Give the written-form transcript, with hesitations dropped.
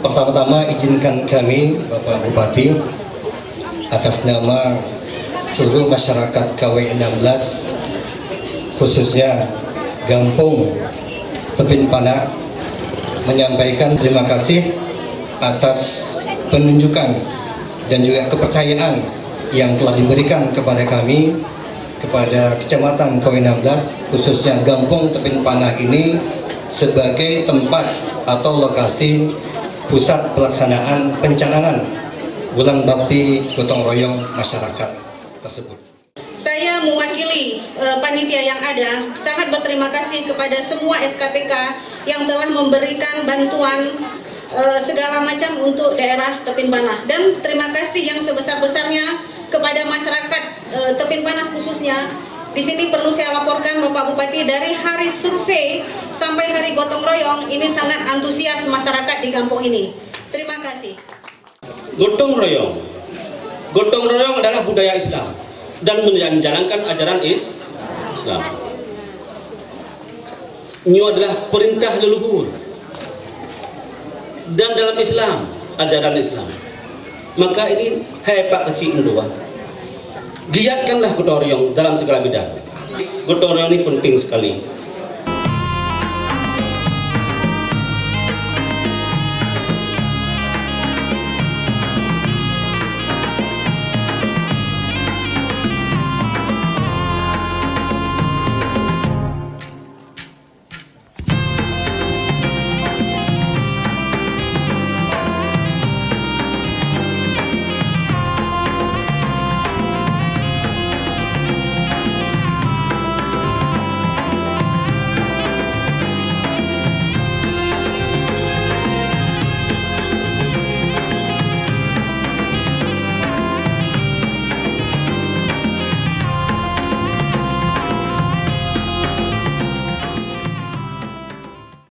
Pertama-tama izinkan kami Bapak Bupati atas nama seluruh masyarakat KW 16 khususnya Gampong Tepin Panah menyampaikan terima kasih atas penunjukan dan juga kepercayaan yang telah diberikan kepada kami, kepada Kecamatan KW 16 khususnya Gampong Tepin Panah ini sebagai tempat atau lokasi pusat pelaksanaan pencanangan bulan bakti gotong royong masyarakat tersebut. Saya mewakili panitia yang ada sangat berterima kasih kepada semua SKPK yang telah memberikan bantuan segala macam untuk daerah Tepin Panah, dan terima kasih yang sebesar-besarnya kepada masyarakat Tepin Panah khususnya. Di sini perlu saya laporkan Bapak Bupati, dari hari survei sampai hari gotong royong ini sangat antusias masyarakat di kampung ini. Terima kasih. Gotong royong adalah budaya Islam dan menjalankan ajaran Islam. Ini adalah perintah leluhur dan dalam Islam, ajaran Islam. Maka ini, hai Pak Kecil Indua, giatkanlah gotong royong dalam segala bidang. Gotong royong ini penting sekali.